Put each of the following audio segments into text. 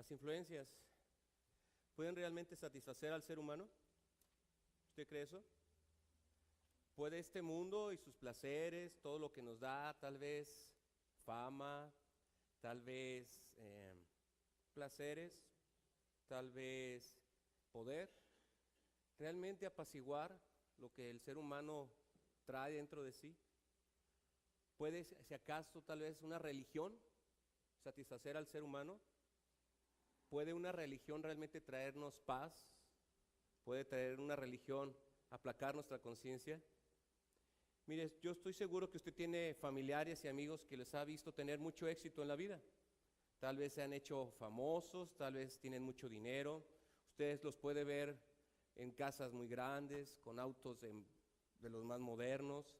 Las influencias pueden realmente satisfacer al ser humano. ¿Usted cree eso? ¿Puede este mundo y sus placeres, todo lo que nos da, tal vez fama, tal vez placeres, tal vez poder, realmente apaciguar lo que el ser humano trae dentro de sí? ¿Puede, si acaso, tal vez una religión satisfacer al ser humano? ¿Puede una religión realmente traernos paz? ¿Puede traer una religión aplacar nuestra conciencia? Mire, yo estoy seguro que usted tiene familiares y amigos que les ha visto tener mucho éxito en la vida. Tal vez se han hecho famosos, tal vez tienen mucho dinero. Ustedes los puede ver en casas muy grandes, con autos de los más modernos,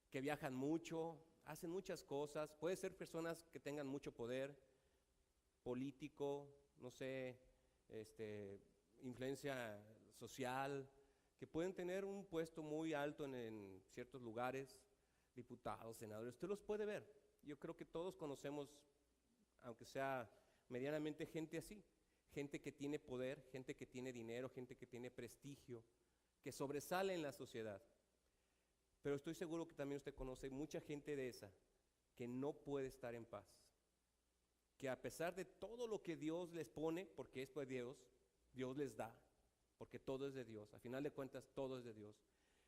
que viajan mucho, hacen muchas cosas. Puede ser personas que tengan mucho poder político, no sé, influencia social, que pueden tener un puesto muy alto en ciertos lugares, diputados, senadores. Usted los puede ver. Yo creo que todos conocemos, aunque sea medianamente, gente así, gente que tiene poder, gente que tiene dinero, gente que tiene prestigio, que sobresale en la sociedad. Pero estoy seguro que también usted conoce mucha gente de esa que no puede estar en paz, que a pesar de todo lo que Dios les pone, porque es pues Dios les da, porque todo es de Dios, al final de cuentas todo es de Dios.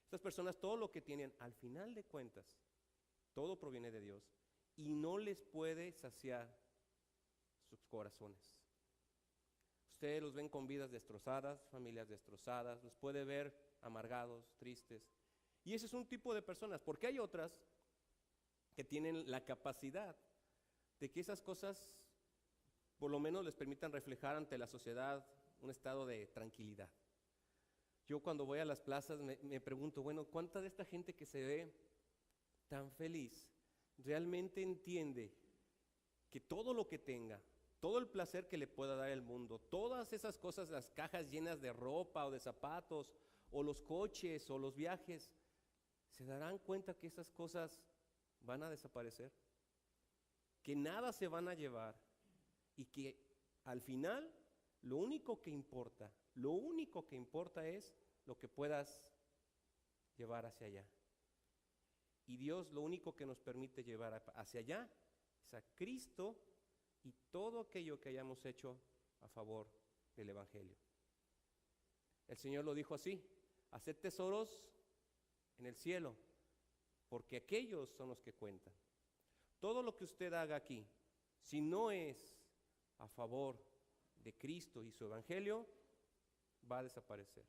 Estas personas, todo lo que tienen, al final de cuentas, todo proviene de Dios y no les puede saciar sus corazones. Ustedes los ven con vidas destrozadas, familias destrozadas, los puede ver amargados, tristes. Y ese es un tipo de personas, porque hay otras que tienen la capacidad de que esas cosas por lo menos les permitan reflejar ante la sociedad un estado de tranquilidad. Yo cuando voy a las plazas me pregunto, bueno, ¿cuánta de esta gente que se ve tan feliz realmente entiende que todo lo que tenga, todo el placer que le pueda dar el mundo, todas esas cosas, las cajas llenas de ropa o de zapatos, o los coches o los viajes, se darán cuenta que esas cosas van a desaparecer, que nada se van a llevar y que al final lo único que importa es lo que puedas llevar hacia allá. Y Dios lo único que nos permite llevar hacia allá es a Cristo y todo aquello que hayamos hecho a favor del Evangelio. El Señor lo dijo así: haced tesoros en el cielo, porque aquellos son los que cuentan. Todo lo que usted haga aquí, si no es a favor de Cristo y su Evangelio, va a desaparecer.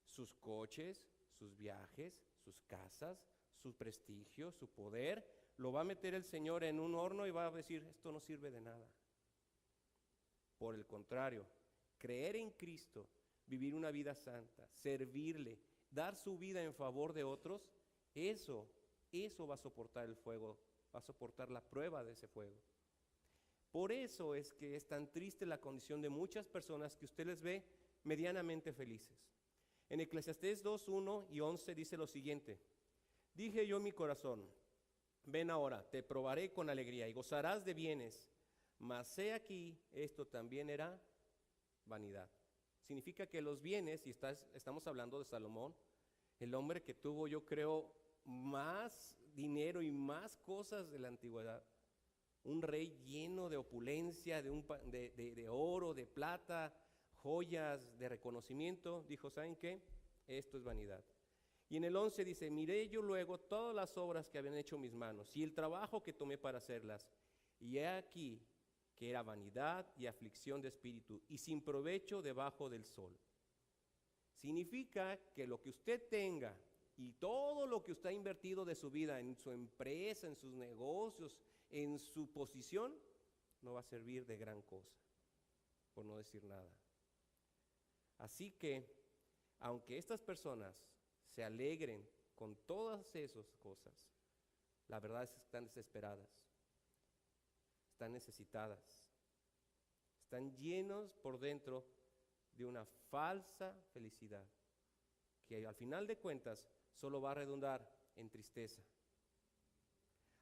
Sus coches, sus viajes, sus casas, su prestigio, su poder, lo va a meter el Señor en un horno y va a decir, esto no sirve de nada. Por el contrario, creer en Cristo, vivir una vida santa, servirle, dar su vida en favor de otros, eso va a soportar el fuego, va a soportar la prueba de ese fuego. Por eso es que es tan triste la condición de muchas personas que usted les ve medianamente felices. En Eclesiastés 2:1 y 11 dice lo siguiente: dije yo en mi corazón, ven ahora, te probaré con alegría y gozarás de bienes, mas he aquí, esto también era vanidad. Significa que los bienes, y estamos hablando de Salomón, el hombre que tuvo, yo creo, más dinero y más cosas de la antigüedad, un rey lleno de opulencia, de oro, de plata, joyas, de reconocimiento, dijo, ¿saben qué? Esto es vanidad. Y en el 11 dice, miré yo luego todas las obras que habían hecho mis manos y el trabajo que tomé para hacerlas, y he aquí que era vanidad y aflicción de espíritu y sin provecho debajo del sol. Significa que lo que usted tenga y todo lo que usted ha invertido de su vida en su empresa, en sus negocios, en su posición, no va a servir de gran cosa, por no decir nada. Así que, aunque estas personas se alegren con todas esas cosas, la verdad es que están desesperadas, están necesitadas, están llenos por dentro de una falsa felicidad, que al final de cuentas solo va a redundar en tristeza.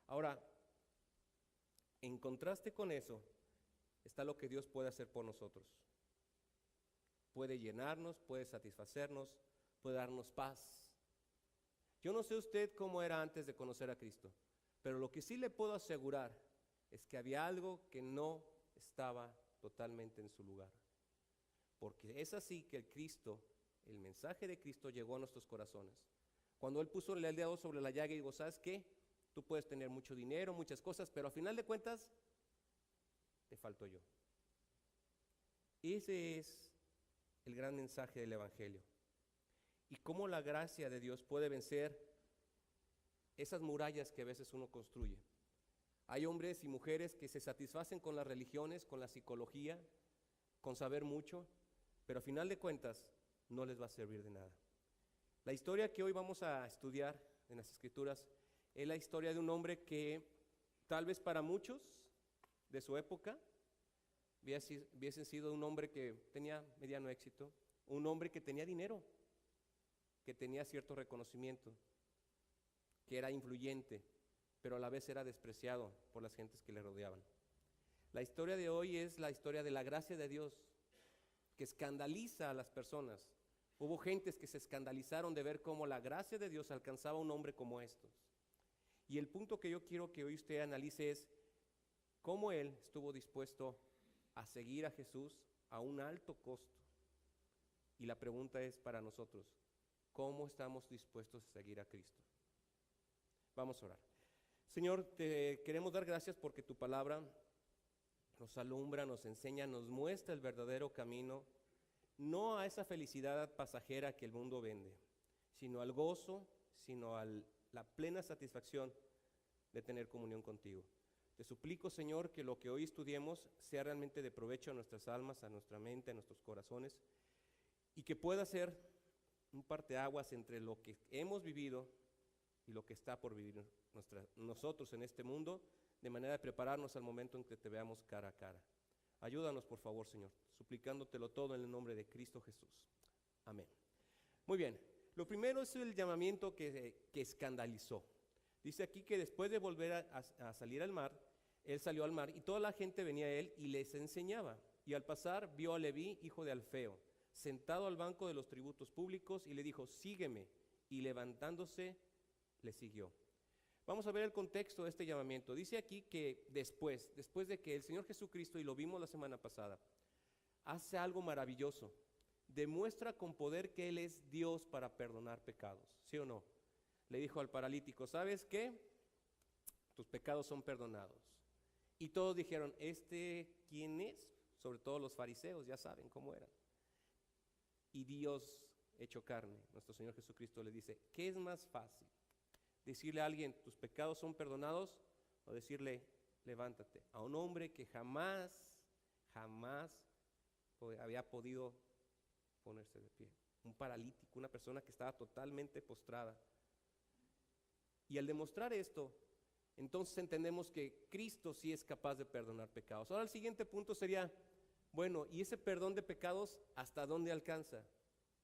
Ahora, en contraste con eso, está lo que Dios puede hacer por nosotros. Puede llenarnos, puede satisfacernos, puede darnos paz. Yo no sé usted cómo era antes de conocer a Cristo, pero lo que sí le puedo asegurar es que había algo que no estaba totalmente en su lugar. Porque es así que el mensaje de Cristo llegó a nuestros corazones. Cuando Él puso el dedo sobre la llaga y dijo, ¿sabes qué? Tú puedes tener mucho dinero, muchas cosas, pero a final de cuentas, te falto yo. Ese es el gran mensaje del Evangelio. Y cómo la gracia de Dios puede vencer esas murallas que a veces uno construye. Hay hombres y mujeres que se satisfacen con las religiones, con la psicología, con saber mucho, pero a final de cuentas no les va a servir de nada. La historia que hoy vamos a estudiar en las Escrituras es la historia de un hombre que tal vez para muchos de su época hubiese sido un hombre que tenía mediano éxito, un hombre que tenía dinero, que tenía cierto reconocimiento, que era influyente, pero a la vez era despreciado por las gentes que le rodeaban. La historia de hoy es la historia de la gracia de Dios, que escandaliza a las personas. Hubo gentes que se escandalizaron de ver cómo la gracia de Dios alcanzaba a un hombre como estos. Y el punto que yo quiero que hoy usted analice es cómo él estuvo dispuesto a seguir a Jesús a un alto costo. Y la pregunta es para nosotros, ¿cómo estamos dispuestos a seguir a Cristo? Vamos a orar. Señor, te queremos dar gracias porque tu palabra nos alumbra, nos enseña, nos muestra el verdadero camino, no a esa felicidad pasajera que el mundo vende, sino al gozo, sino a la plena satisfacción de tener comunión contigo. Te suplico, Señor, que lo que hoy estudiemos sea realmente de provecho a nuestras almas, a nuestra mente, a nuestros corazones, y que pueda ser un parteaguas entre lo que hemos vivido y lo que está por vivir nosotros en este mundo, de manera de prepararnos al momento en que te veamos cara a cara. Ayúdanos, por favor, Señor, suplicándotelo todo en el nombre de Cristo Jesús. Amén. Muy bien, lo primero es el llamamiento que escandalizó. Dice aquí que después de volver a salir al mar, él salió al mar y toda la gente venía a él y les enseñaba. Y al pasar vio a Leví, hijo de Alfeo, sentado al banco de los tributos públicos y le dijo, sígueme. Y levantándose, le siguió. Vamos a ver el contexto de este llamamiento. Dice aquí que después de que el Señor Jesucristo, y lo vimos la semana pasada, hace algo maravilloso, demuestra con poder que Él es Dios para perdonar pecados, ¿sí o no? Le dijo al paralítico, ¿sabes qué? Tus pecados son perdonados. Y todos dijeron, ¿quién es? Sobre todo los fariseos, ya saben cómo eran. Y Dios hecho carne, nuestro Señor Jesucristo le dice, ¿qué es más fácil? Decirle a alguien, tus pecados son perdonados, o decirle, levántate. A un hombre que jamás había podido ponerse de pie. Un paralítico, una persona que estaba totalmente postrada. Y al demostrar esto, entonces entendemos que Cristo sí es capaz de perdonar pecados. Ahora el siguiente punto sería, bueno, ¿y ese perdón de pecados hasta dónde alcanza?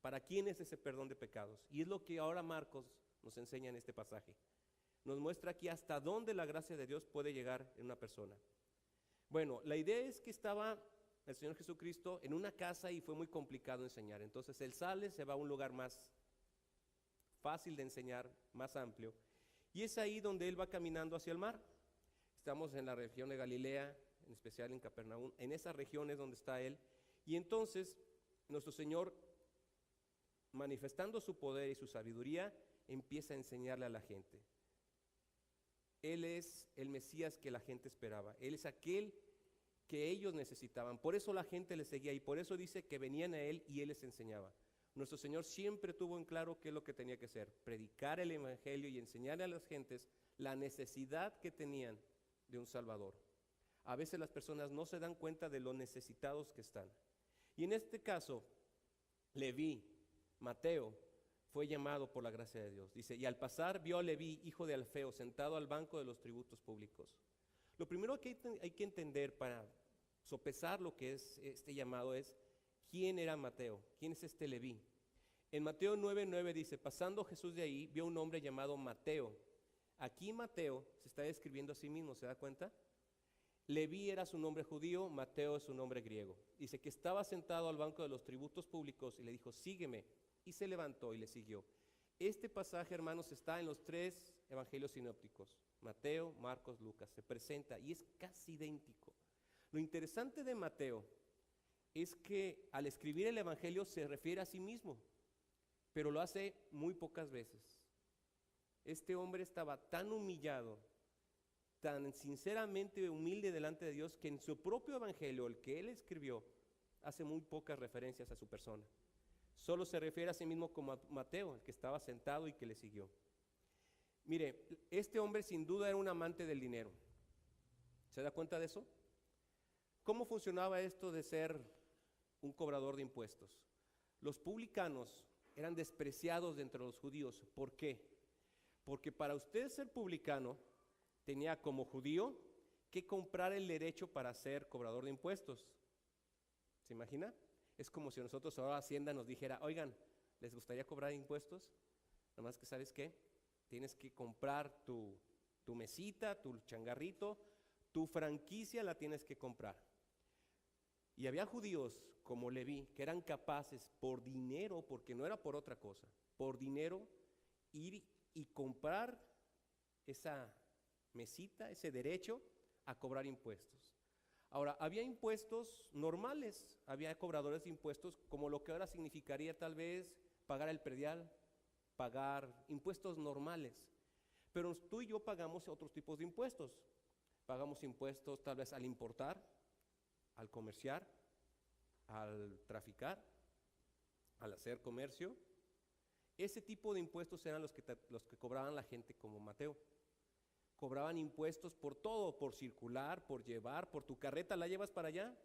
¿Para quién es ese perdón de pecados? Y es lo que ahora Marcos nos enseña en este pasaje. Nos muestra aquí hasta dónde la gracia de Dios puede llegar en una persona. Bueno, la idea es que estaba el Señor Jesucristo en una casa y fue muy complicado enseñar. Entonces Él sale, se va a un lugar más fácil de enseñar, más amplio. Y es ahí donde Él va caminando hacia el mar. Estamos en la región de Galilea, en especial en Capernaum. En esa región es donde está Él. Y entonces nuestro Señor, manifestando su poder y su sabiduría, empieza a enseñarle a la gente. Él es el Mesías que la gente esperaba. Él es aquel que ellos necesitaban. Por eso la gente le seguía y por eso dice que venían a Él y Él les enseñaba. Nuestro Señor siempre tuvo en claro qué es lo que tenía que hacer. Predicar el Evangelio y enseñarle a las gentes la necesidad que tenían de un Salvador. A veces las personas no se dan cuenta de lo necesitados que están. Y en este caso, Leví, Mateo, fue llamado por la gracia de Dios. Dice, y al pasar vio a Leví, hijo de Alfeo, sentado al banco de los tributos públicos. Lo primero que hay que entender para sopesar lo que es este llamado es, ¿quién era Mateo? ¿Quién es este Leví? En Mateo 9:9 dice, pasando Jesús de ahí, vio un hombre llamado Mateo. Aquí Mateo se está describiendo a sí mismo, ¿se da cuenta? Leví era su nombre judío, Mateo es su nombre griego. Dice que estaba sentado al banco de los tributos públicos y le dijo, sígueme. Y se levantó y le siguió. Este pasaje, hermanos, está en los 3 evangelios sinópticos, Mateo, Marcos, Lucas. Se presenta y es casi idéntico. Lo interesante de Mateo es que al escribir el evangelio se refiere a sí mismo, pero lo hace muy pocas veces. Este hombre estaba tan humillado, tan sinceramente humilde delante de Dios, que en su propio evangelio, el que él escribió, hace muy pocas referencias a su persona. Solo se refiere a sí mismo como a Mateo, el que estaba sentado y que le siguió. Mire, este hombre sin duda era un amante del dinero. ¿Se da cuenta de eso? ¿Cómo funcionaba esto de ser un cobrador de impuestos? Los publicanos eran despreciados de entre los judíos. ¿Por qué? Porque para usted ser publicano, tenía como judío que comprar el derecho para ser cobrador de impuestos. ¿Se imagina? Es como si nosotros ahora Hacienda nos dijera, oigan, ¿les gustaría cobrar impuestos? Nada más que, ¿sabes qué? Tienes que comprar tu mesita, tu changarrito, tu franquicia la tienes que comprar. Y había judíos como Leví que eran capaces por dinero, porque no era por otra cosa, por dinero ir y comprar esa mesita, ese derecho a cobrar impuestos. Ahora, había impuestos normales, había cobradores de impuestos como lo que ahora significaría tal vez pagar el predial, pagar impuestos normales. Pero tú y yo pagamos otros tipos de impuestos. Pagamos impuestos tal vez al importar, al comerciar, al traficar, al hacer comercio. Ese tipo de impuestos eran los que cobraban la gente como Mateo. Cobraban impuestos por todo, por circular, por llevar, por tu carreta, ¿la llevas para allá?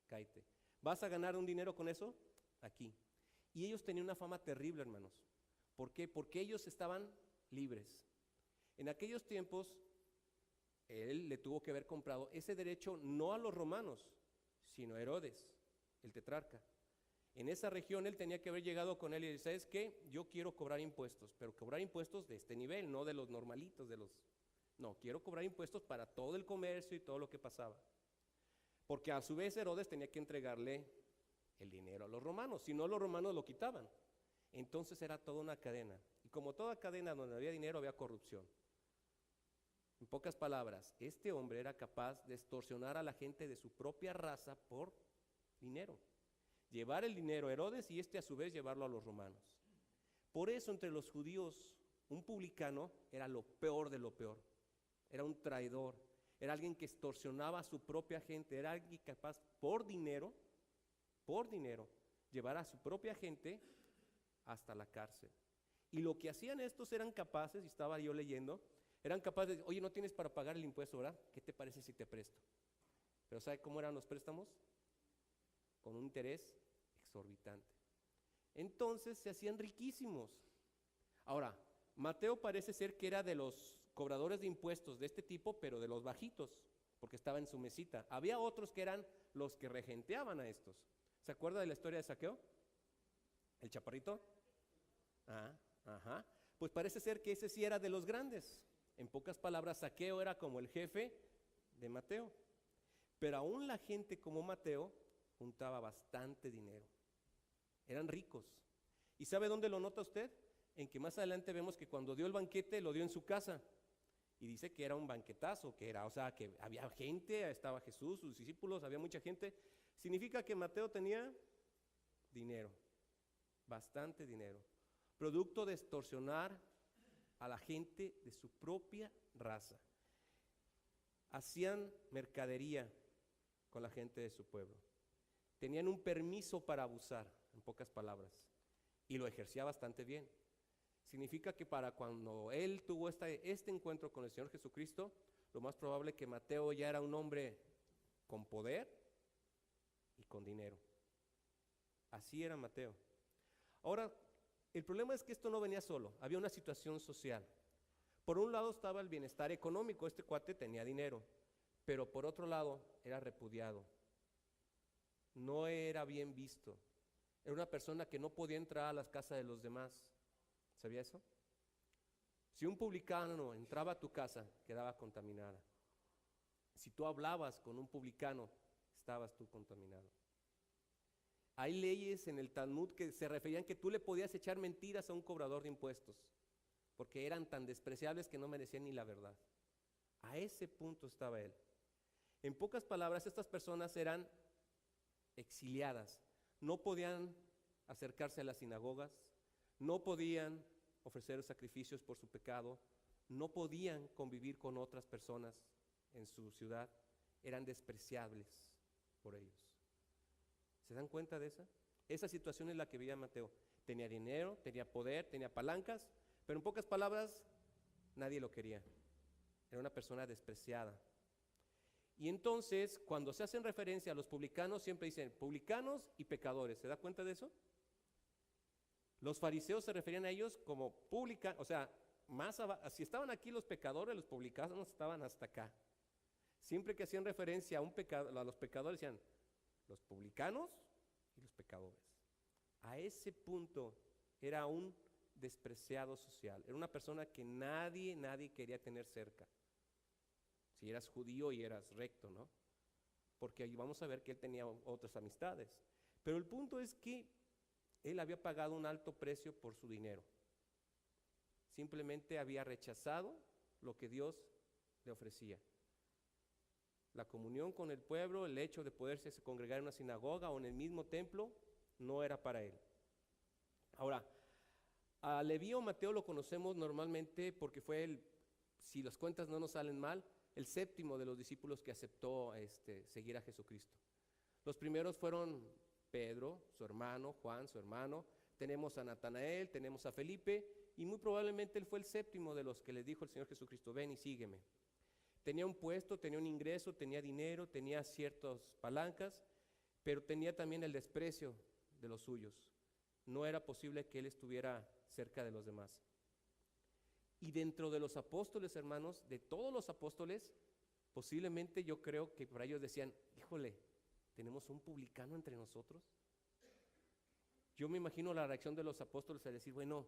Cáete. ¿Vas a ganar un dinero con eso? Aquí. Y ellos tenían una fama terrible, hermanos. ¿Por qué? Porque ellos estaban libres. En aquellos tiempos, él le tuvo que haber comprado ese derecho no a los romanos, sino a Herodes, el tetrarca. En esa región él tenía que haber llegado con él y decir, ¿sabes qué? Yo quiero cobrar impuestos, pero cobrar impuestos de este nivel, no de los normalitos, No, quiero cobrar impuestos para todo el comercio y todo lo que pasaba. Porque a su vez Herodes tenía que entregarle el dinero a los romanos, si no los romanos lo quitaban. Entonces era toda una cadena. Y como toda cadena donde había dinero había corrupción. En pocas palabras, este hombre era capaz de extorsionar a la gente de su propia raza por dinero. Llevar el dinero a Herodes y a su vez llevarlo a los romanos. Por eso entre los judíos un publicano era lo peor de lo peor. Era un traidor, era alguien que extorsionaba a su propia gente, era alguien capaz por dinero, llevar a su propia gente hasta la cárcel. Y lo que hacían estos eran capaces, y estaba yo leyendo, eran capaces de, oye, no tienes para pagar el impuesto, ¿verdad? ¿Qué te parece si te presto? Pero ¿sabe cómo eran los préstamos? Con un interés exorbitante. Entonces se hacían riquísimos. Ahora, Mateo parece ser que era de los cobradores de impuestos de este tipo, pero de los bajitos, porque estaba en su mesita. Había otros que eran los que regenteaban a estos. ¿Se acuerda de la historia de Zaqueo? ¿El chaparrito? Ajá. Pues parece ser que ese sí era de los grandes. En pocas palabras, Zaqueo era como el jefe de Mateo. Pero aún la gente como Mateo juntaba bastante dinero. Eran ricos. ¿Y sabe dónde lo nota usted? En que más adelante vemos que cuando dio el banquete, lo dio en su casa. Y dice que era un banquetazo, que había gente, estaba Jesús, sus discípulos, había mucha gente. Significa que Mateo tenía dinero, bastante dinero, producto de extorsionar a la gente de su propia raza. Hacían mercadería con la gente de su pueblo. Tenían un permiso para abusar, en pocas palabras, y lo ejercía bastante bien. Significa que para cuando él tuvo este encuentro con el Señor Jesucristo, lo más probable es que Mateo ya era un hombre con poder y con dinero. Así era Mateo. Ahora, el problema es que esto no venía solo, había una situación social. Por un lado estaba el bienestar económico, este cuate tenía dinero, pero por otro lado era repudiado. No era bien visto. Era una persona que no podía entrar a las casas de los demás. ¿Sabía eso? Si un publicano entraba a tu casa, quedaba contaminada. Si tú hablabas con un publicano, estabas tú contaminado. Hay leyes en el Talmud que se referían que tú le podías echar mentiras a un cobrador de impuestos, porque eran tan despreciables que no merecían ni la verdad. A ese punto estaba él. En pocas palabras, estas personas eran exiliadas, no podían acercarse a las sinagogas, no podían ofrecer sacrificios por su pecado, no podían convivir con otras personas en su ciudad, eran despreciables por ellos. ¿Se dan cuenta de esa? Esa situación es la que vivía Mateo. Tenía dinero, tenía poder, tenía palancas, pero en pocas palabras, nadie lo quería. Era una persona despreciada. Y entonces, cuando se hacen referencia a los publicanos, siempre dicen publicanos y pecadores. ¿Se da cuenta de eso? Los fariseos se referían a ellos como publicanos, o sea, si estaban aquí los pecadores, los publicanos estaban hasta acá. Siempre que hacían referencia a los pecadores, decían los publicanos y los pecadores. A ese punto era un despreciado social, era una persona que nadie quería tener cerca. Si eras judío y eras recto, ¿no? Porque ahí vamos a ver que él tenía otras amistades. Pero el punto es que él había pagado un alto precio por su dinero. Simplemente había rechazado lo que Dios le ofrecía. La comunión con el pueblo, el hecho de poderse congregar en una sinagoga o en el mismo templo, no era para él. Ahora, a Leví o Mateo lo conocemos normalmente porque fue si las cuentas no nos salen mal, el séptimo de los discípulos que aceptó seguir a Jesucristo. Los primeros fueron Pedro, su hermano, Juan, su hermano, tenemos a Natanael, tenemos a Felipe, y muy probablemente él fue el séptimo de los que les dijo el Señor Jesucristo, ven y sígueme. Tenía un puesto, tenía un ingreso, tenía dinero, tenía ciertas palancas, pero tenía también el desprecio de los suyos. No era posible que él estuviera cerca de los demás. Y dentro de los apóstoles, hermanos, de todos los apóstoles, posiblemente yo creo que por ellos decían, híjole, ¿tenemos un publicano entre nosotros? Yo me imagino la reacción de los apóstoles al decir, bueno,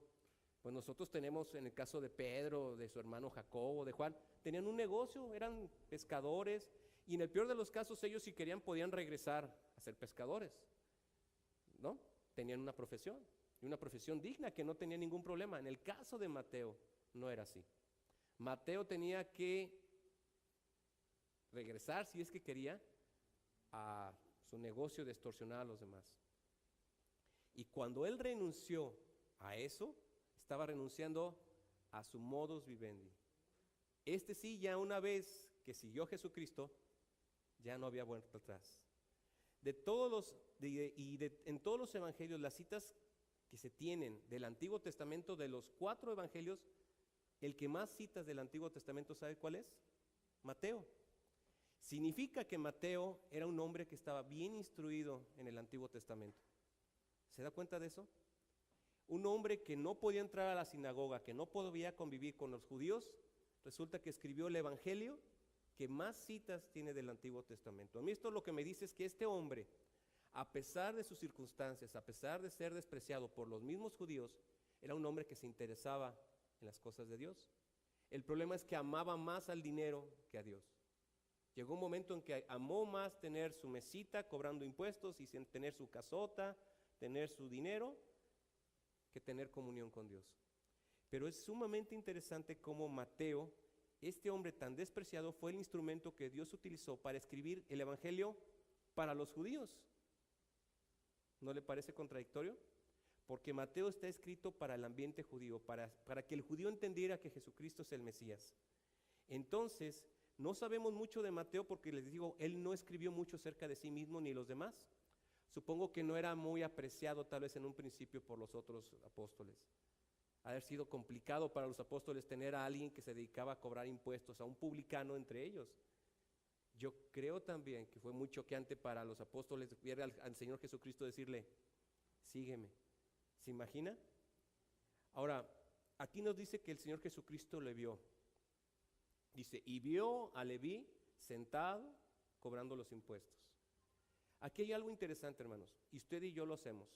pues nosotros tenemos, en el caso de Pedro, de su hermano Jacobo, de Juan, tenían un negocio, eran pescadores, y en el peor de los casos ellos si querían podían regresar a ser pescadores, ¿no? Tenían una profesión, y una profesión digna que no tenía ningún problema. En el caso de Mateo, no era así. Mateo tenía que regresar, si es que quería, a su negocio de extorsionar a los demás. Y cuando él renunció a eso, estaba renunciando a su modus vivendi. Sí, ya una vez que siguió a Jesucristo, ya no había vuelta atrás. En todos los evangelios, las citas que se tienen del Antiguo Testamento, de los 4 evangelios, el que más citas del Antiguo Testamento, ¿sabe cuál es? Mateo. Significa que Mateo era un hombre que estaba bien instruido en el Antiguo Testamento. ¿Se da cuenta de eso? Un hombre que no podía entrar a la sinagoga, que no podía convivir con los judíos, resulta que escribió el evangelio que más citas tiene del Antiguo Testamento. A mí esto lo que me dice es que este hombre, a pesar de sus circunstancias, a pesar de ser despreciado por los mismos judíos, era un hombre que se interesaba en las cosas de Dios. El problema es que amaba más al dinero que a Dios. Llegó un momento en que amó más tener su mesita cobrando impuestos y tener su casota, tener su dinero, que tener comunión con Dios. Pero es sumamente interesante cómo Mateo, este hombre tan despreciado, fue el instrumento que Dios utilizó para escribir el evangelio para los judíos. ¿No le parece contradictorio? Porque Mateo está escrito para el ambiente judío, para que el judío entendiera que Jesucristo es el Mesías. Entonces, no sabemos mucho de Mateo porque les digo, él no escribió mucho acerca de sí mismo ni los demás. Supongo que no era muy apreciado tal vez en un principio por los otros apóstoles. Ha de haber sido complicado para los apóstoles tener a alguien que se dedicaba a cobrar impuestos, a un publicano entre ellos. Yo creo también que fue muy choqueante para los apóstoles ver al Señor Jesucristo decirle, sígueme. ¿Se imagina? Ahora, aquí nos dice que el Señor Jesucristo le vio. Dice, y vio a Leví sentado cobrando los impuestos. Aquí hay algo interesante, hermanos, y usted y yo lo hacemos.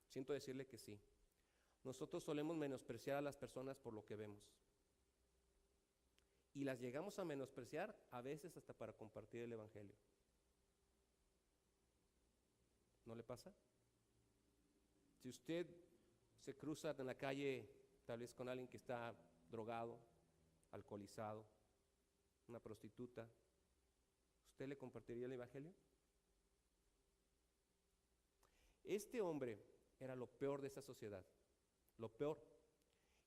Siento decirle que sí. Nosotros solemos menospreciar a las personas por lo que vemos. y las llegamos a menospreciar, a veces hasta para compartir el Evangelio. ¿No le pasa? Si usted se cruza en la calle, tal vez con alguien que está drogado, alcoholizado, una prostituta, ¿usted le compartiría el Evangelio? Este hombre era lo peor de esa sociedad, lo peor.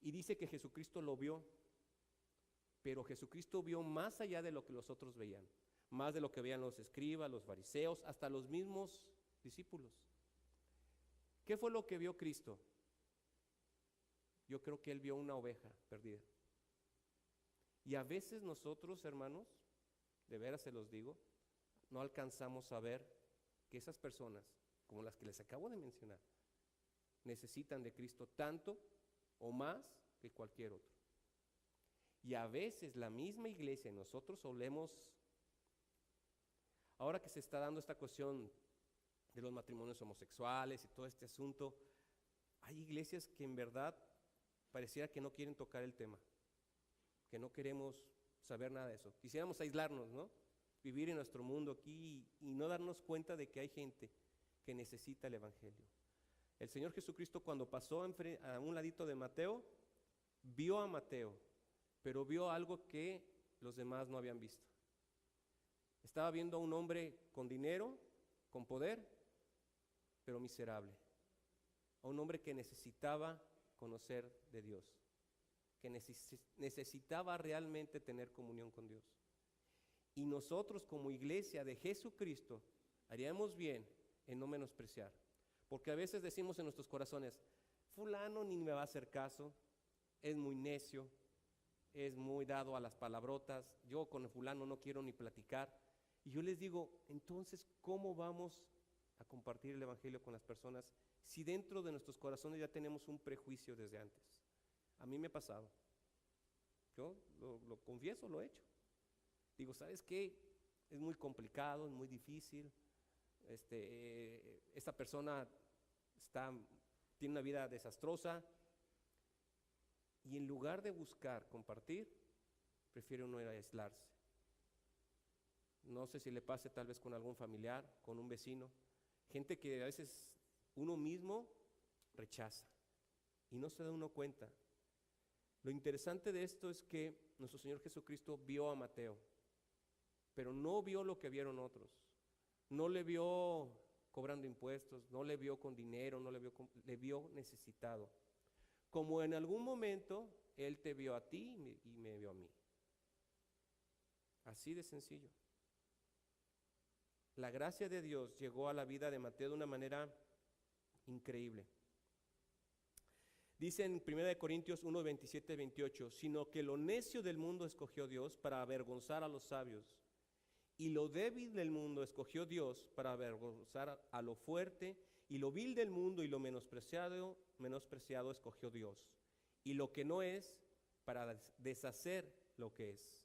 Y dice que Jesucristo lo vio, pero Jesucristo vio más allá de lo que los otros veían, más de lo que veían los escribas, los fariseos, hasta los mismos discípulos. ¿Qué fue lo que vio Cristo? Yo creo que él vio una oveja perdida. Y a veces nosotros, hermanos, de veras se los digo, no alcanzamos a ver que esas personas, como las que les acabo de mencionar, necesitan de Cristo tanto o más que cualquier otro. Y a veces la misma iglesia, nosotros solemos, ahora que se está dando esta cuestión de los matrimonios homosexuales y todo este asunto, hay iglesias que en verdad pareciera que no quieren tocar el tema, que no queremos saber nada de eso. Quisiéramos aislarnos, ¿no? Vivir en nuestro mundo aquí y no darnos cuenta de que hay gente que necesita el Evangelio. El Señor Jesucristo, cuando pasó a un ladito de Mateo, vio a Mateo, pero vio algo que los demás no habían visto. Estaba viendo a un hombre con dinero, con poder, pero miserable. A un hombre que necesitaba conocer de Dios, que necesitaba realmente tener comunión con Dios. Y nosotros como iglesia de Jesucristo haríamos bien en no menospreciar, porque a veces decimos en nuestros corazones, fulano ni me va a hacer caso, es muy necio, es muy dado a las palabrotas, yo con el fulano no quiero ni platicar. Y yo les digo, entonces, ¿cómo vamos a compartir el Evangelio con las personas si dentro de nuestros corazones ya tenemos un prejuicio desde antes? A mí me ha pasado. Yo lo confieso, lo he hecho. Digo, ¿sabes qué? Es muy complicado, es muy difícil. Esta persona tiene una vida desastrosa. Y en lugar de buscar compartir, prefiere uno ir a aislarse. No sé si le pase tal vez con algún familiar, con un vecino. Gente que a veces uno mismo rechaza y no se da uno cuenta. Lo interesante de esto es que nuestro Señor Jesucristo vio a Mateo, pero no vio lo que vieron otros. No le vio cobrando impuestos, no le vio con dinero, le vio necesitado. Como en algún momento Él te vio a ti y me vio a mí. Así de sencillo. La gracia de Dios llegó a la vida de Mateo de una manera increíble. Dice en 1 Corintios 1, 27, 28, sino que lo necio del mundo escogió Dios para avergonzar a los sabios, y lo débil del mundo escogió Dios para avergonzar a lo fuerte, y lo vil del mundo y lo menospreciado escogió Dios, y lo que no es para deshacer lo que es.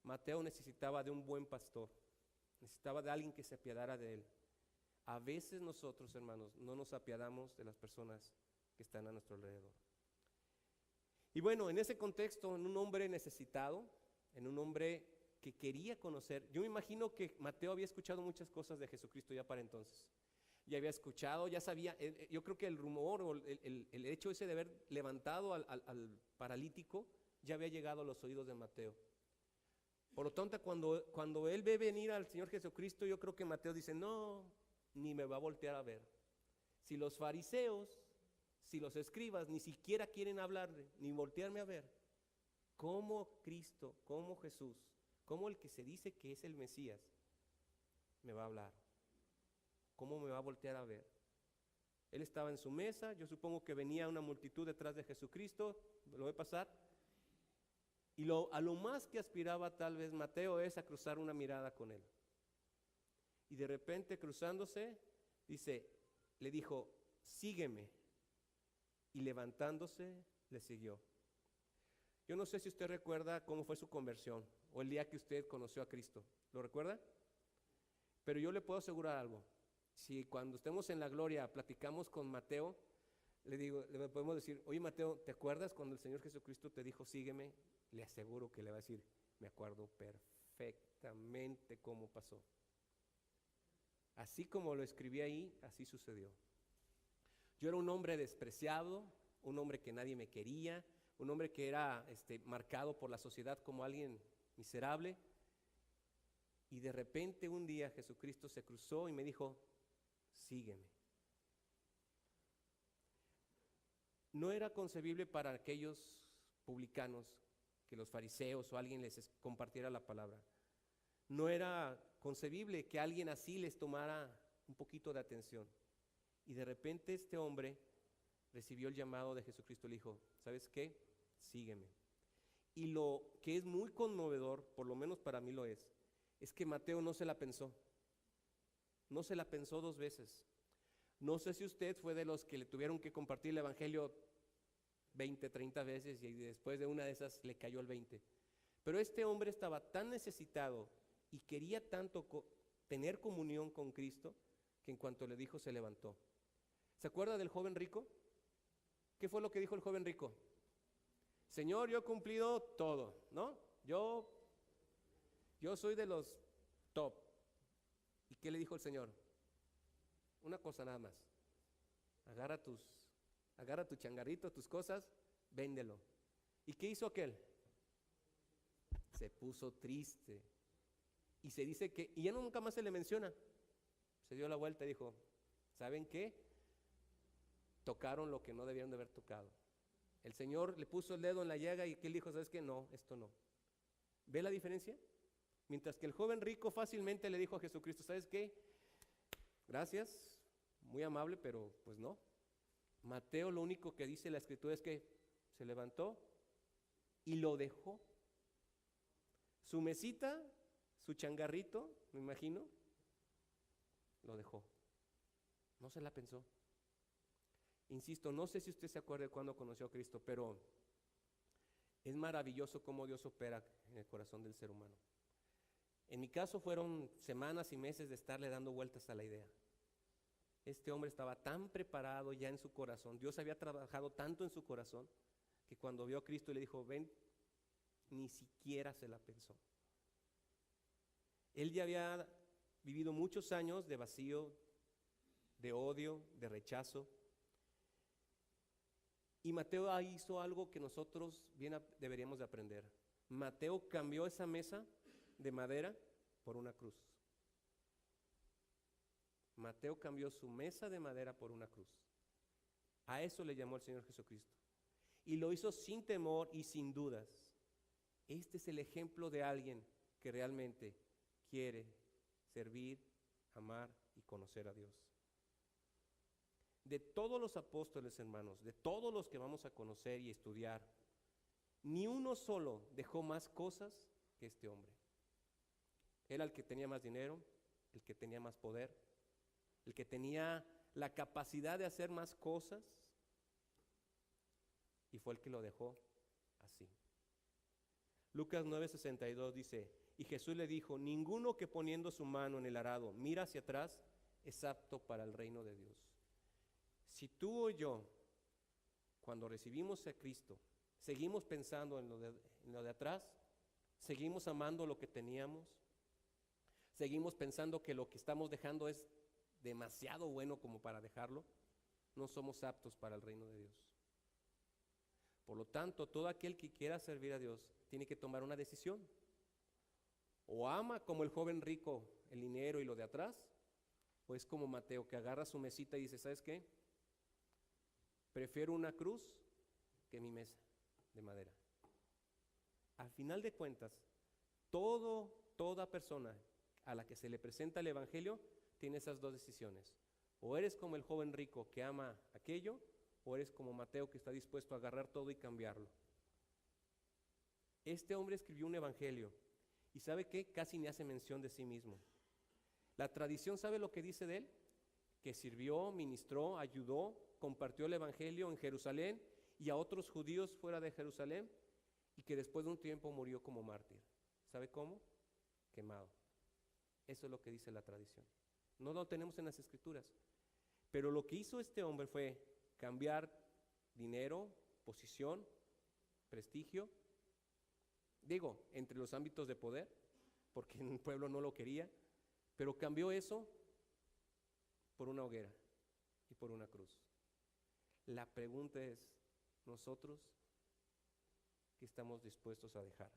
Mateo necesitaba de un buen pastor, necesitaba de alguien que se apiadara de él. A veces nosotros, hermanos, no nos apiadamos de las personas que están a nuestro alrededor. Y bueno, en ese contexto, en un hombre necesitado, en un hombre que quería conocer, yo me imagino que Mateo había escuchado muchas cosas de Jesucristo ya para entonces. Ya había escuchado, ya sabía, yo creo que el rumor o el hecho ese de haber levantado al paralítico ya había llegado a los oídos de Mateo. Por lo tanto, cuando él ve venir al Señor Jesucristo, yo creo que Mateo dice, no, ni me va a voltear a ver. Si los fariseos, si los escribas ni siquiera quieren hablarle, ni voltearme a ver, ¿cómo Cristo, cómo Jesús, cómo el que se dice que es el Mesías, me va a hablar? ¿Cómo me va a voltear a ver? Él estaba en su mesa, yo supongo que venía una multitud detrás de Jesucristo, lo ve pasar, y a lo más que aspiraba tal vez Mateo es a cruzar una mirada con él. Y de repente cruzándose, le dijo, sígueme. Y levantándose, le siguió. Yo no sé si usted recuerda cómo fue su conversión o el día que usted conoció a Cristo. ¿Lo recuerda? Pero yo le puedo asegurar algo. Si cuando estemos en la gloria platicamos con Mateo, Le digo, le podemos decir, oye Mateo, ¿te acuerdas cuando el Señor Jesucristo te dijo, sígueme? Le aseguro que le va a decir, me acuerdo perfectamente cómo pasó. Así como lo escribí ahí, así sucedió. Yo era un hombre despreciado, un hombre que nadie me quería, un hombre que era marcado por la sociedad como alguien miserable. Y de repente un día Jesucristo se cruzó y me dijo, sígueme. No era concebible para aquellos publicanos que los fariseos o alguien les compartiera la palabra. No era concebible que alguien así les tomara un poquito de atención. Y de repente este hombre recibió el llamado de Jesucristo y le dijo, ¿sabes qué? Sígueme. Y lo que es muy conmovedor, por lo menos para mí lo es que Mateo no se la pensó. No se la pensó 2 veces. No sé si usted fue de los que le tuvieron que compartir el evangelio 20, 30 veces y después de una de esas le cayó el 20. Pero este hombre estaba tan necesitado y quería tanto tener comunión con Cristo que en cuanto le dijo se levantó. ¿Se acuerda del joven rico? ¿Qué fue lo que dijo el joven rico? Señor, yo he cumplido todo, ¿no? Yo soy de los top. ¿Y qué le dijo el Señor? Una cosa nada más. Agarra tu changarrito, tus cosas, véndelo. ¿Y qué hizo aquel? Se puso triste. Y se dice que, y ya nunca más se le menciona. Se dio la vuelta y dijo, ¿saben qué? Tocaron lo que no debieron de haber tocado. El Señor le puso el dedo en la llaga y él dijo, ¿sabes qué? No, esto no. ¿Ve la diferencia? Mientras que el joven rico fácilmente le dijo a Jesucristo, ¿sabes qué? Gracias, muy amable, pero pues no. Mateo lo único que dice la escritura es que se levantó y lo dejó. Su mesita, su changarrito, me imagino, lo dejó. No se la pensó. Insisto, no sé si usted se acuerda de cuando conoció a Cristo, pero es maravilloso cómo Dios opera en el corazón del ser humano. En mi caso fueron semanas y meses de estarle dando vueltas a la idea. Este hombre estaba tan preparado ya en su corazón, Dios había trabajado tanto en su corazón, que cuando vio a Cristo y le dijo, ven, ni siquiera se la pensó. Él ya había vivido muchos años de vacío, de odio, de rechazo. Y Mateo hizo algo que nosotros bien deberíamos de aprender. Mateo cambió esa mesa de madera por una cruz. Mateo cambió su mesa de madera por una cruz. A eso le llamó el Señor Jesucristo. Y lo hizo sin temor y sin dudas. Este es el ejemplo de alguien que realmente quiere servir, amar y conocer a Dios. De todos los apóstoles, hermanos, de todos los que vamos a conocer y estudiar, ni uno solo dejó más cosas que este hombre. Era el que tenía más dinero, el que tenía más poder, el que tenía la capacidad de hacer más cosas, y fue el que lo dejó así. Lucas 9:62 dice, y Jesús le dijo, ninguno que poniendo su mano en el arado mira hacia atrás es apto para el reino de Dios. Si tú o yo, cuando recibimos a Cristo, seguimos pensando en lo de atrás, seguimos amando lo que teníamos, seguimos pensando que lo que estamos dejando es demasiado bueno como para dejarlo, no somos aptos para el reino de Dios. Por lo tanto, todo aquel que quiera servir a Dios tiene que tomar una decisión. O ama como el joven rico el dinero y lo de atrás, o es como Mateo que agarra su mesita y dice, ¿sabes qué? Prefiero una cruz que mi mesa de madera. Al final de cuentas, toda persona a la que se le presenta el evangelio tiene esas 2 decisiones. O eres como el joven rico que ama aquello, o eres como Mateo que está dispuesto a agarrar todo y cambiarlo. Este hombre escribió un evangelio y ¿sabe qué? Casi ni hace mención de sí mismo. La tradición, ¿sabe lo que dice de él? Que sirvió, ministró, ayudó, compartió el evangelio en Jerusalén y a otros judíos fuera de Jerusalén, y que después de un tiempo murió como mártir. ¿Sabe cómo? Quemado. Eso es lo que dice la tradición. No lo tenemos en las escrituras. Pero lo que hizo este hombre fue cambiar dinero, posición, prestigio, digo, entre los ámbitos de poder, porque el pueblo no lo quería, pero cambió eso por una hoguera y por una cruz. La pregunta es, ¿nosotros qué estamos dispuestos a dejar?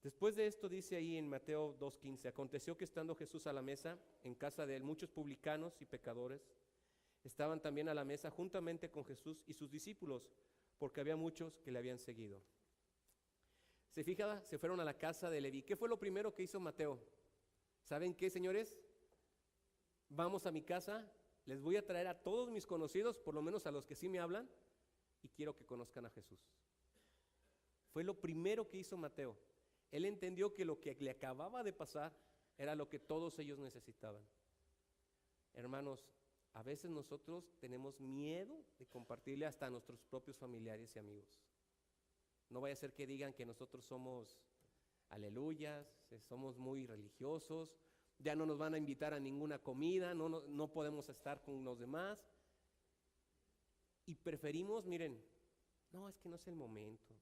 Después de esto dice ahí en Mateo 2:15, aconteció que estando Jesús a la mesa en casa de él, muchos publicanos y pecadores estaban también a la mesa juntamente con Jesús y sus discípulos, porque había muchos que le habían seguido. Se fija, se fueron a la casa de Leví. ¿Qué fue lo primero que hizo Mateo? ¿Saben qué, señores? Vamos a mi casa, les voy a traer a todos mis conocidos, por lo menos a los que sí me hablan, y quiero que conozcan a Jesús. Fue lo primero que hizo Mateo. Él entendió que lo que le acababa de pasar era lo que todos ellos necesitaban. Hermanos, a veces nosotros tenemos miedo de compartirle hasta a nuestros propios familiares y amigos. No vaya a ser que digan que nosotros somos aleluyas, somos muy religiosos, ya no nos van a invitar a ninguna comida, no podemos estar con los demás. Y preferimos, miren, no, es que no es el momento.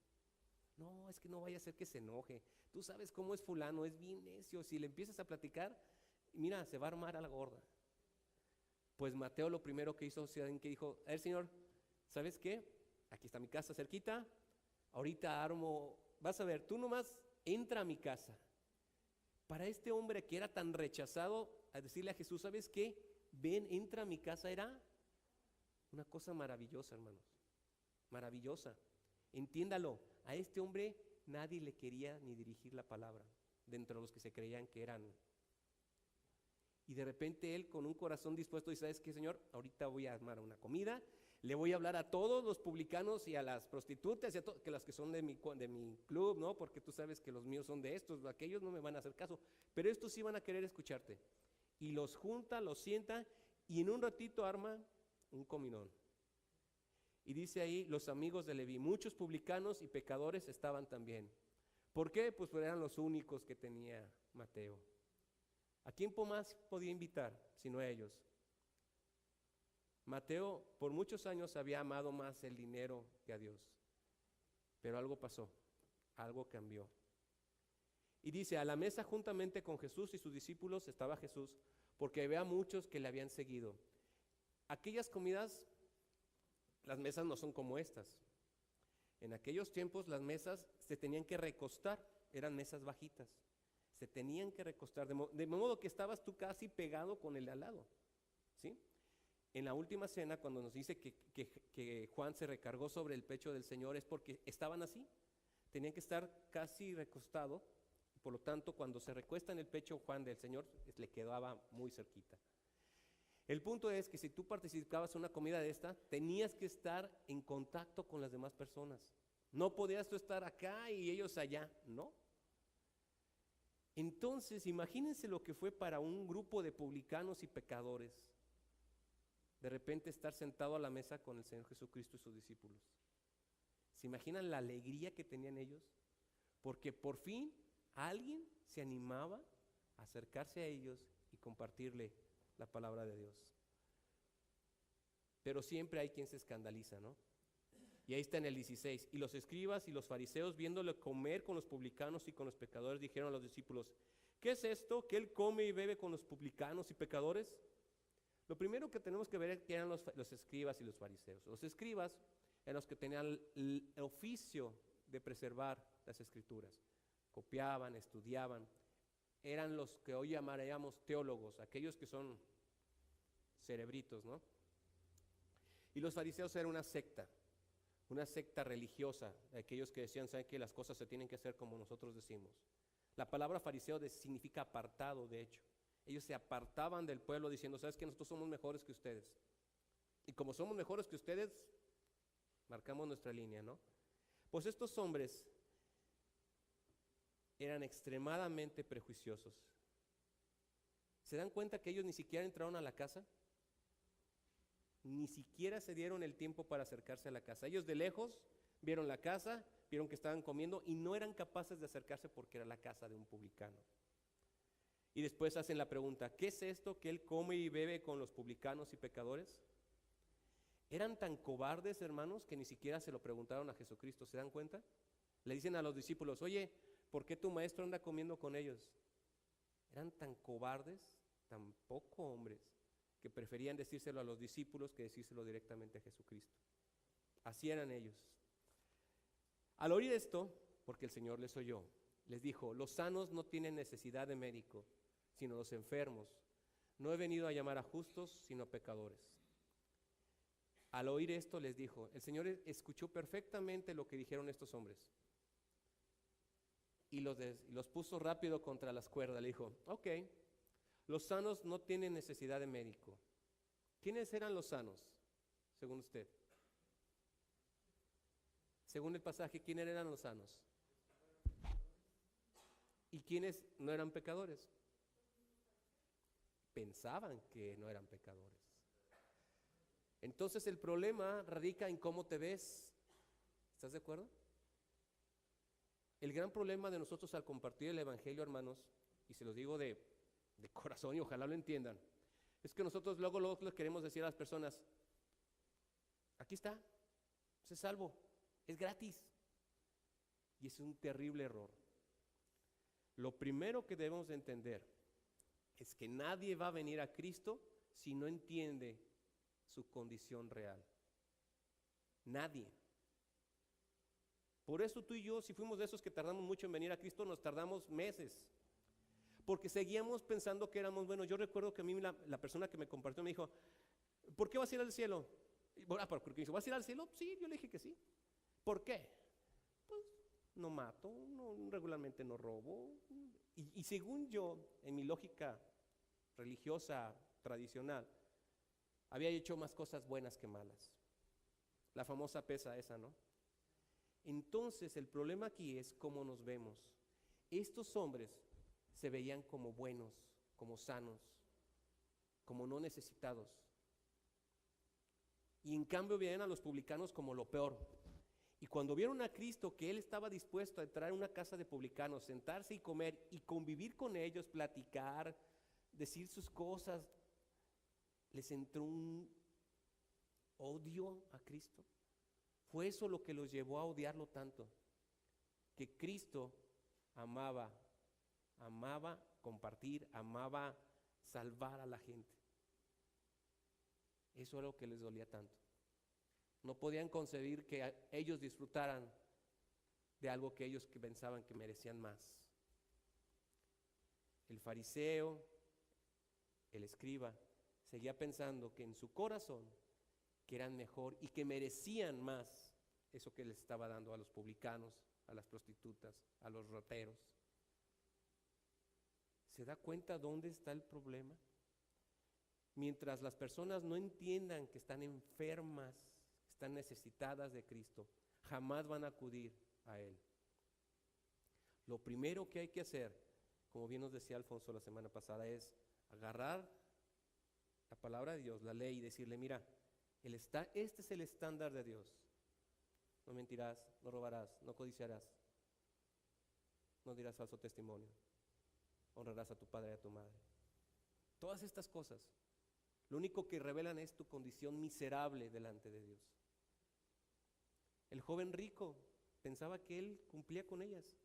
No, es que no vaya a ser que se enoje. Tú sabes cómo es fulano, es bien necio. Si le empiezas a platicar, mira, se va a armar a la gorda. Pues Mateo lo primero que hizo, ¿saben qué dijo? A ver, Señor, ¿sabes qué? Aquí está mi casa cerquita. Ahorita armo, vas a ver, tú nomás entra a mi casa. Para este hombre que era tan rechazado, a decirle a Jesús, ¿sabes qué? Ven, entra a mi casa, era una cosa maravillosa, hermanos. Maravillosa. Entiéndalo, a este hombre nadie le quería ni dirigir la palabra, dentro de los que se creían que eran. Y de repente él con un corazón dispuesto dice, ¿sabes qué, Señor? Ahorita voy a armar una comida, le voy a hablar a todos los publicanos y a las prostitutas y a que las que son de mi club, ¿no? Porque tú sabes que los míos son de estos, aquellos no me van a hacer caso, pero estos sí van a querer escucharte. Y los junta, los sienta y en un ratito arma un comidón. Y dice ahí, los amigos de Leví, muchos publicanos y pecadores estaban también. ¿Por qué? Pues eran los únicos que tenía Mateo. ¿A quién más podía invitar sino a ellos? Mateo por muchos años había amado más el dinero que a Dios. Pero algo pasó, algo cambió. Y dice, a la mesa juntamente con Jesús y sus discípulos estaba Jesús, porque había muchos que le habían seguido. Aquellas comidas, las mesas no son como estas. En aquellos tiempos las mesas se tenían que recostar, eran mesas bajitas. Se tenían que recostar, de modo que estabas tú casi pegado con el de al lado, ¿sí? En la última cena, cuando nos dice que Juan se recargó sobre el pecho del Señor, es porque estaban así, tenían que estar casi recostado, por lo tanto, cuando se recuesta en el pecho Juan del Señor, le quedaba muy cerquita. El punto es que si tú participabas en una comida de esta, tenías que estar en contacto con las demás personas. No podías tú estar acá y ellos allá, ¿no? Entonces, imagínense lo que fue para un grupo de publicanos y pecadores, de repente estar sentado a la mesa con el Señor Jesucristo y sus discípulos. ¿Se imaginan la alegría que tenían ellos? Porque por fin alguien se animaba a acercarse a ellos y compartirle la palabra de Dios. Pero siempre hay quien se escandaliza, ¿no? Y ahí está en el 16. Y los escribas y los fariseos, viéndole comer con los publicanos y con los pecadores, dijeron a los discípulos, ¿qué es esto? ¿Que él come y bebe con los publicanos y pecadores? Lo primero que tenemos que ver es que eran los escribas y los fariseos. Los escribas eran los que tenían el oficio de preservar las escrituras. Copiaban, estudiaban. Eran los que hoy llamaríamos teólogos, aquellos que son cerebritos, ¿no? Y los fariseos eran una secta religiosa, aquellos que decían, ¿saben qué? Las cosas se tienen que hacer como nosotros decimos. La palabra fariseo significa apartado, de hecho. Ellos se apartaban del pueblo diciendo, ¿sabes qué? Nosotros somos mejores que ustedes. Y como somos mejores que ustedes, marcamos nuestra línea, ¿no? Pues estos hombres eran extremadamente prejuiciosos. ¿Se dan cuenta que ellos ni siquiera entraron a la casa? Ni siquiera se dieron el tiempo para acercarse a la casa. Ellos de lejos vieron la casa, vieron que estaban comiendo y no eran capaces de acercarse porque era la casa de un publicano. Y después hacen la pregunta, ¿qué es esto que él come y bebe con los publicanos y pecadores? Eran tan cobardes, hermanos, que ni siquiera se lo preguntaron a Jesucristo. ¿Se dan cuenta? Le dicen a los discípulos, oye, ¿por qué tu maestro anda comiendo con ellos? Eran tan cobardes, tan poco hombres, que preferían decírselo a los discípulos que decírselo directamente a Jesucristo. Así eran ellos. Al oír esto, porque el Señor les oyó, les dijo, los sanos no tienen necesidad de médico, sino los enfermos. No he venido a llamar a justos, sino a pecadores. Al oír esto les dijo, el Señor escuchó perfectamente lo que dijeron estos hombres y los puso rápido contra las cuerdas. Le dijo, ok, los sanos no tienen necesidad de médico. ¿Quiénes eran los sanos, según usted? Según el pasaje, ¿quiénes eran los sanos? ¿Y quiénes no eran pecadores? Pensaban que no eran pecadores. Entonces el problema radica en cómo te ves. ¿Estás de acuerdo? El gran problema de nosotros al compartir el Evangelio, hermanos, y se los digo de corazón y ojalá lo entiendan, es que nosotros luego les queremos decir a las personas, aquí está, es salvo, es gratis. Y es un terrible error. Lo primero que debemos de entender es que nadie va a venir a Cristo si no entiende su condición real. Nadie. Por eso tú y yo, si fuimos de esos que tardamos mucho en venir a Cristo, nos tardamos meses. Porque seguíamos pensando que éramos buenos. Yo recuerdo que a mí la persona que me compartió me dijo, ¿por qué vas a ir al cielo? Porque me dijo, ¿vas a ir al cielo? Sí, yo le dije que sí. ¿Por qué? Pues no mato, regularmente no robo. Y según yo, en mi lógica religiosa tradicional, había hecho más cosas buenas que malas. La famosa pesa esa, ¿no? Entonces el problema aquí es cómo nos vemos. Estos hombres se veían como buenos, como sanos, como no necesitados. Y en cambio veían a los publicanos como lo peor. Y cuando vieron a Cristo que Él estaba dispuesto a entrar en una casa de publicanos, sentarse y comer y convivir con ellos, platicar, decir sus cosas, les entró un odio a Cristo. Fue eso lo que los llevó a odiarlo tanto, que Cristo amaba compartir, amaba salvar a la gente. Eso era lo que les dolía tanto. No podían concebir que ellos disfrutaran de algo que ellos pensaban que merecían más. El fariseo, el escriba, seguía pensando que en su corazón que eran mejor y que merecían más eso que les estaba dando a los publicanos, a las prostitutas, a los rateros. ¿Se da cuenta dónde está el problema? Mientras las personas no entiendan que están enfermas, están necesitadas de Cristo, jamás van a acudir a Él. Lo primero que hay que hacer, como bien nos decía Alfonso la semana pasada, es agarrar la palabra de Dios, la ley, y decirle, mira, este es el estándar de Dios. No mentirás, no robarás, no codiciarás, no dirás falso testimonio, honrarás a tu padre y a tu madre. Todas estas cosas, lo único que revelan es tu condición miserable delante de Dios. El joven rico pensaba que él cumplía con ellas.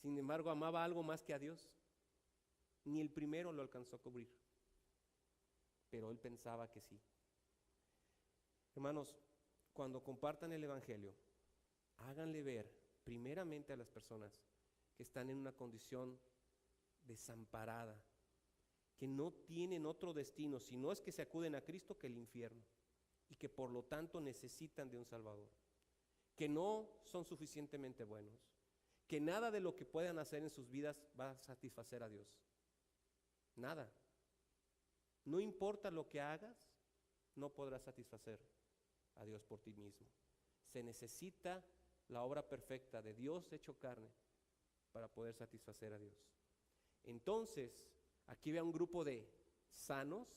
Sin embargo, amaba algo más que a Dios. Ni el primero lo alcanzó a cubrir, pero él pensaba que sí. Hermanos, cuando compartan el Evangelio, háganle ver primeramente a las personas que están en una condición desamparada, que no tienen otro destino, si no es que se acuden a Cristo, que el infierno, y que por lo tanto necesitan de un Salvador, que no son suficientemente buenos, que nada de lo que puedan hacer en sus vidas va a satisfacer a Dios. Nada. No importa lo que hagas, no podrás satisfacer a Dios por ti mismo. Se necesita la obra perfecta de Dios hecho carne para poder satisfacer a Dios. Entonces, aquí ve a un grupo de sanos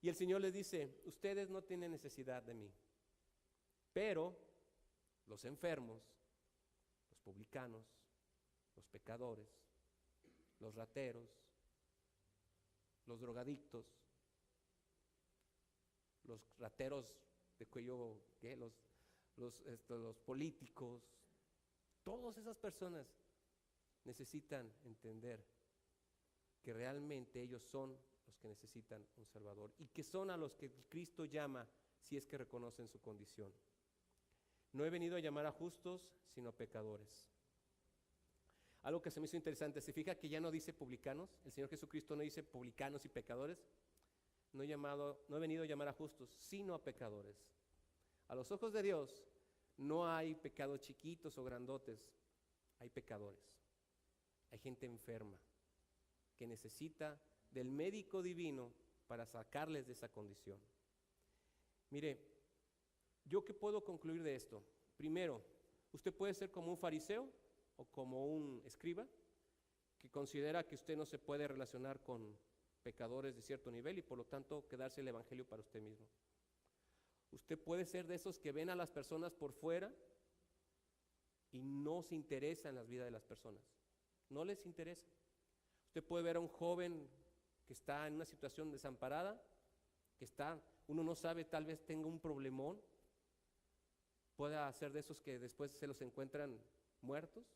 y el Señor les dice, ustedes no tienen necesidad de mí, pero los enfermos, los publicanos, los pecadores, los rateros, los drogadictos, los rateros de cuello, ¿qué? Los políticos, todas esas personas necesitan entender que realmente ellos son los que necesitan un Salvador y que son a los que Cristo llama si es que reconocen su condición. No he venido a llamar a justos, sino a pecadores. Algo que se me hizo interesante, ¿se fija que ya no dice publicanos? El Señor Jesucristo no dice publicanos y pecadores. No he venido a llamar a justos, sino a pecadores. A los ojos de Dios no hay pecados chiquitos o grandotes, hay pecadores. Hay gente enferma que necesita del médico divino para sacarles de esa condición. Mire, ¿yo qué puedo concluir de esto? Primero, usted puede ser como un fariseo o como un escriba que considera que usted no se puede relacionar con pecadores de cierto nivel y por lo tanto quedarse el evangelio para usted mismo. Usted puede ser de esos que ven a las personas por fuera y no se interesa en las vidas de las personas. No les interesa. Usted puede ver a un joven que está en una situación desamparada, uno no sabe, tal vez tenga un problemón, pueda ser de esos que después se los encuentran muertos,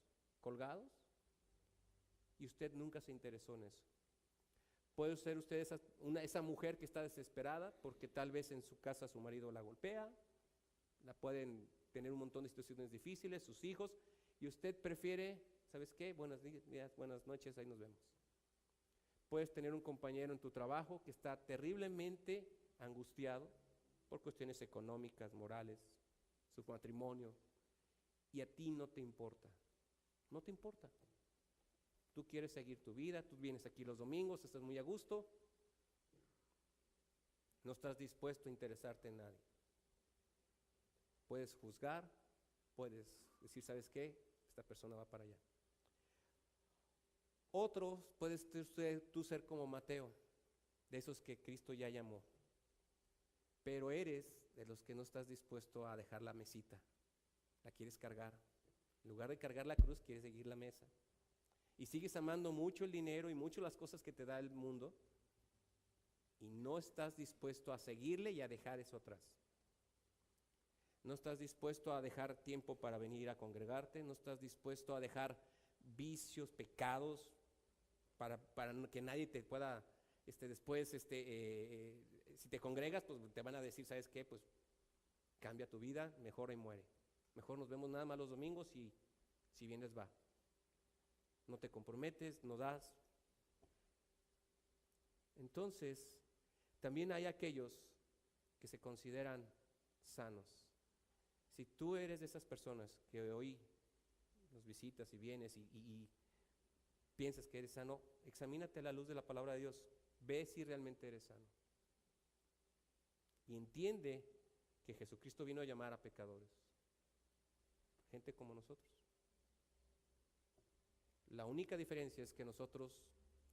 colgados, y usted nunca se interesó en eso. Puede ser usted esa mujer que está desesperada porque tal vez en su casa su marido la golpea, la pueden tener un montón de situaciones difíciles, sus hijos, y usted prefiere, ¿sabes qué? Buenos días, buenas noches, ahí nos vemos. Puedes tener un compañero en tu trabajo que está terriblemente angustiado por cuestiones económicas, morales, su matrimonio, y a ti no te importa. No te importa. Tú quieres seguir tu vida, tú vienes aquí los domingos, estás muy a gusto, no estás dispuesto a interesarte en nadie. Puedes juzgar, puedes decir, ¿sabes qué? Esta persona va para allá. Otros, puedes tú ser como Mateo, de esos que Cristo ya llamó, pero eres de los que no estás dispuesto a dejar la mesita, la quieres cargar. En lugar de cargar la cruz, quieres seguir la mesa. Y sigues amando mucho el dinero y mucho las cosas que te da el mundo, y no estás dispuesto a seguirle y a dejar eso atrás. No estás dispuesto a dejar tiempo para venir a congregarte, no estás dispuesto a dejar vicios, pecados, para que nadie te pueda, después, si te congregas, pues te van a decir, ¿sabes qué? Pues cambia tu vida, mejora y muere. Mejor nos vemos nada más los domingos y si vienes va. No te comprometes, no das. Entonces, también hay aquellos que se consideran sanos. Si tú eres de esas personas que hoy nos visitas y vienes y piensas que eres sano, examínate a la luz de la palabra de Dios, ve si realmente eres sano. Y entiende que Jesucristo vino a llamar a pecadores, gente como nosotros. La única diferencia es que nosotros,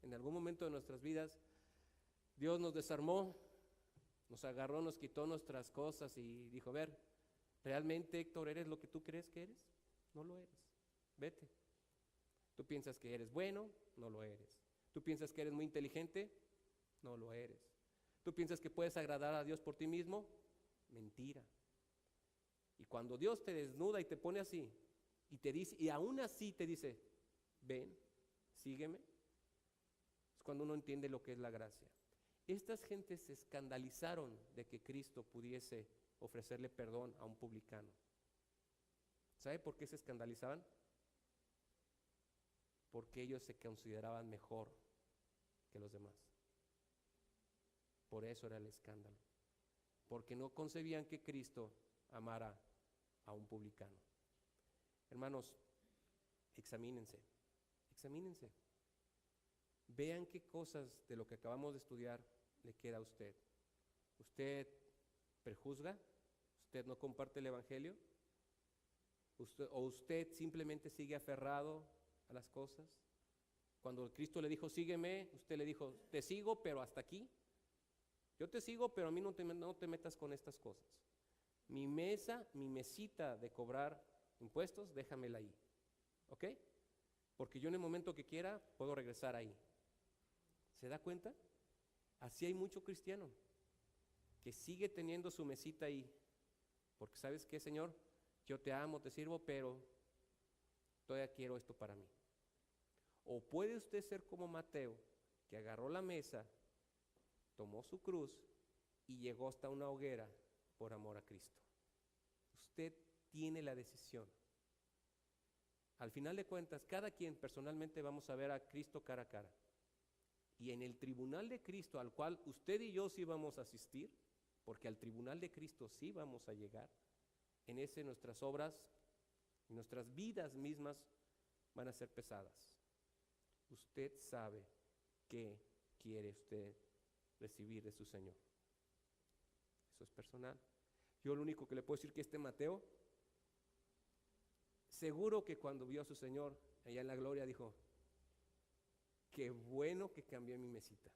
en algún momento de nuestras vidas, Dios nos desarmó, nos agarró, nos quitó nuestras cosas y dijo, a ver, ¿realmente, Héctor, eres lo que tú crees que eres? No lo eres, vete. Tú piensas que eres bueno, no lo eres. Tú piensas que eres muy inteligente, no lo eres. Tú piensas que puedes agradar a Dios por ti mismo, mentira. Y cuando Dios te desnuda y te pone así, y te dice, y aún así te dice, ven, sígueme, es cuando uno entiende lo que es la gracia. Estas gentes se escandalizaron de que Cristo pudiese ofrecerle perdón a un publicano. ¿Sabe por qué se escandalizaban? Porque ellos se consideraban mejor que los demás. Por eso era el escándalo. Porque no concebían que Cristo amara a un publicano. Hermanos, examínense. Vean qué cosas de lo que acabamos de estudiar le queda a usted. ¿Usted prejuzga? ¿Usted no comparte el evangelio? ¿O usted simplemente sigue aferrado a las cosas? Cuando Cristo le dijo, sígueme, usted le dijo, te sigo, pero hasta aquí. Yo te sigo, pero a mí no te metas con estas cosas. Mi mesita de cobrar impuestos, déjamela ahí. ¿Ok? Porque yo en el momento que quiera puedo regresar ahí. ¿Se da cuenta? Así hay mucho cristiano. que sigue teniendo su mesita ahí, porque ¿sabes qué, Señor? Yo te amo, te sirvo, pero todavía quiero esto para mí. O puede usted ser como Mateo, que agarró la mesa, tomó su cruz y llegó hasta una hoguera por amor a Cristo. Usted tiene la decisión. Al final de cuentas, cada quien personalmente vamos a ver a Cristo cara a cara. Y en el tribunal de Cristo, al cual usted y yo sí vamos a asistir, porque al tribunal de Cristo sí vamos a llegar, en ese nuestras obras, nuestras vidas mismas van a ser pesadas. Usted sabe qué quiere usted recibir de su Señor. Eso es personal. Yo lo único que le puedo decir que Mateo, seguro que cuando vio a su Señor allá en la gloria dijo, qué bueno que cambié mi mesita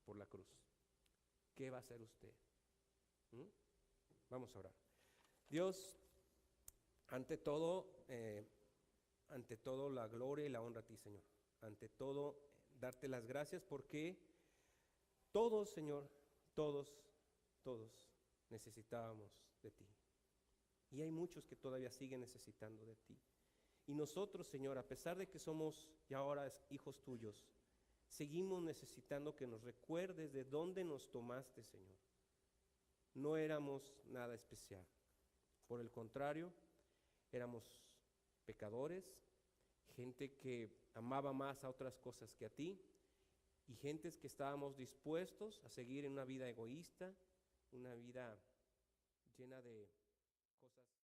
por la cruz. ¿Qué va a hacer usted? Vamos a orar. Dios, ante todo la gloria y la honra a ti, Señor. Ante todo, darte las gracias porque todos, Señor, todos necesitábamos de ti. Y hay muchos que todavía siguen necesitando de ti. Y nosotros, Señor, a pesar de que somos ya ahora hijos tuyos, seguimos necesitando que nos recuerdes de dónde nos tomaste, Señor. No éramos nada especial. Por el contrario, éramos pecadores, gente que amaba más a otras cosas que a ti, y gentes que estábamos dispuestos a seguir en una vida egoísta, una vida llena de